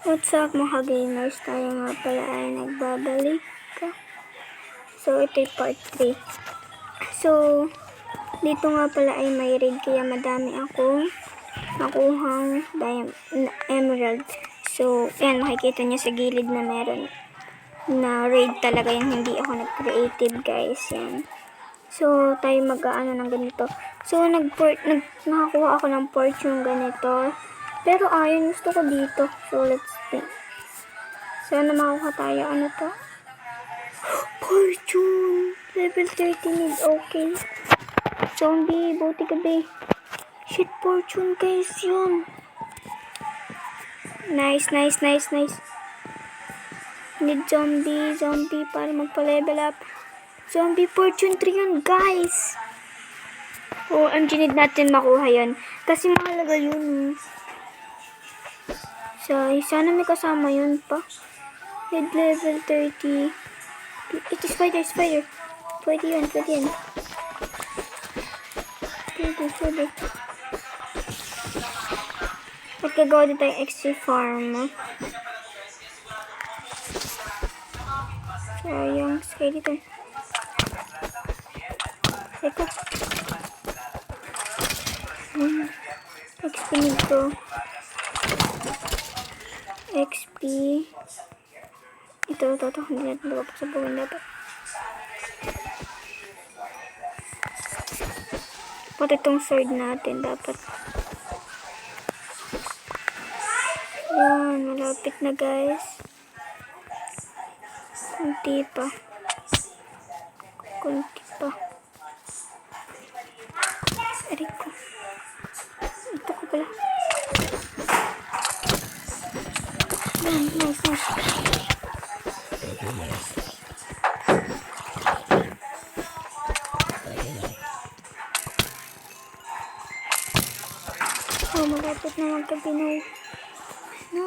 What's up mga gamers? Tayo nga pala ay nagbabalik. So, ito yung part 3. So, dito nga pala ay may raid kaya madami akong nakuhang emerald. So, yan makikita niyo sa gilid na meron na raid talaga yan. Hindi ako nag-creative guys. Yan. So, tayo mag-aano ng ganito. So, nakakuha ako ng fortune ganito. Pero ayun, gusto ko dito. So, let's think. Sana makakuha tayo. Ano to? Fortune! Level 30 need. Okay. Zombie, buti gabi. Shit, fortune guys yun. Nice. Need zombie para magpa-level up. Zombie fortune 3 yun guys. Oh, ang need natin makuha yun. Kasi mahalaga yun. So, sana may kasama yun pa. Need level 30. Ito spider. Pwede yun. Pwede. Magkagawa din tayong XC farm. So, yung skeleton. Teka. XP need ko. XP. Ito. Hindi natin dapat sa buwan dapat. Pati itong sword natin dapat. Yan, malapit na guys. Kunti pa. Aray ko. Ito ko pala. Yan, nice. Oh, malapit na magkabinoy. No,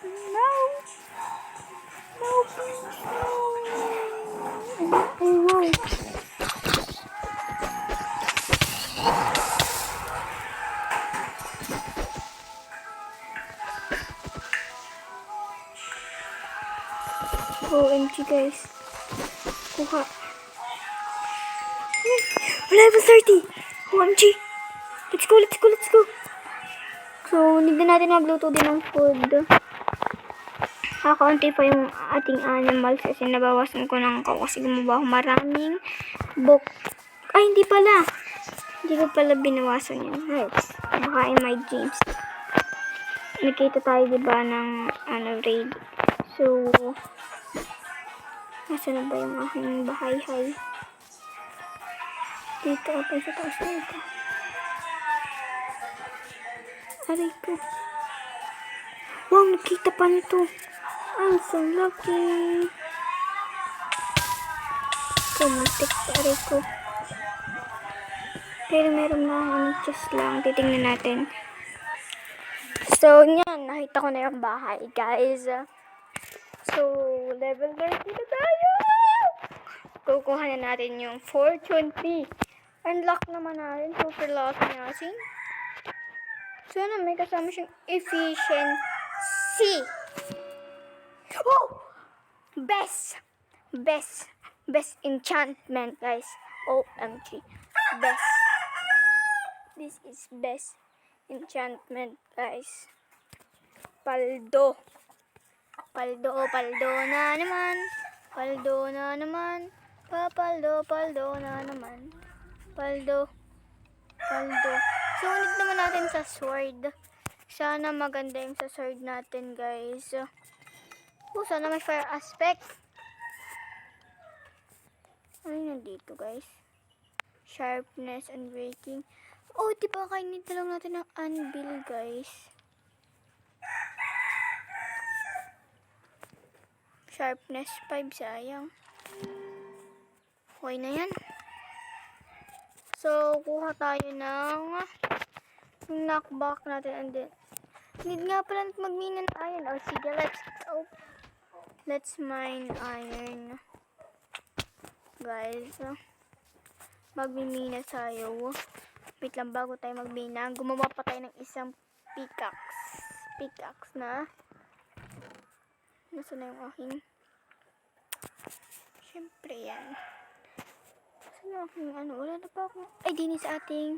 please, no. Wow. OMG guys. Kuha. Level 30. OMG. Let's go. So, hindi natin magluto din ng food. Kakaunti pa yung ating animals kasi nabawasan ko ng kasi gumawa ako maraming book. Ay, hindi pala. Hindi ko pala binawasan yun. Right. Baka in my dreams. Nakita tayo diba ng raid. So, nasa na ba yung aking bahay? Dito ako sa taas na ito. Aray ko. Wow, nakita pa nito. I'm so lucky. Kumuntik sa aray ko. Pero meron na akong chest lang. Titingnan natin. So, yan. Nakita ko na yung bahay, guys. So, level 30 na tayo! Kukuha na natin yung fortune tea. Unlock naman natin. Super lucky natin. Sana may kasama siyang efficiency. Oh! Best enchantment, guys. OMG. Best. This is best enchantment, guys. Paldo na naman. Paldo na naman. Sunod naman natin sa sword. Sana maganda yung sa sword natin, guys. Sana may fire aspect. Ano nandito, guys? Sharpness and breaking. Oh, diba kainin na lang natin ng anvil, guys. Sharpness 5, sayang. Okay na yan. So, kuha tayo ng knockback natin and then need nga pala magmina ng iron. Oh, sige, let's mine iron. Guys, magmimina tayo. Wait lang, bago tayo magmina, gumawa pa tayo ng isang pickaxe na Nasa na yung aking... Siyempre yan. Saan na aking ano? Wala na pa akong... Ay, din sa ating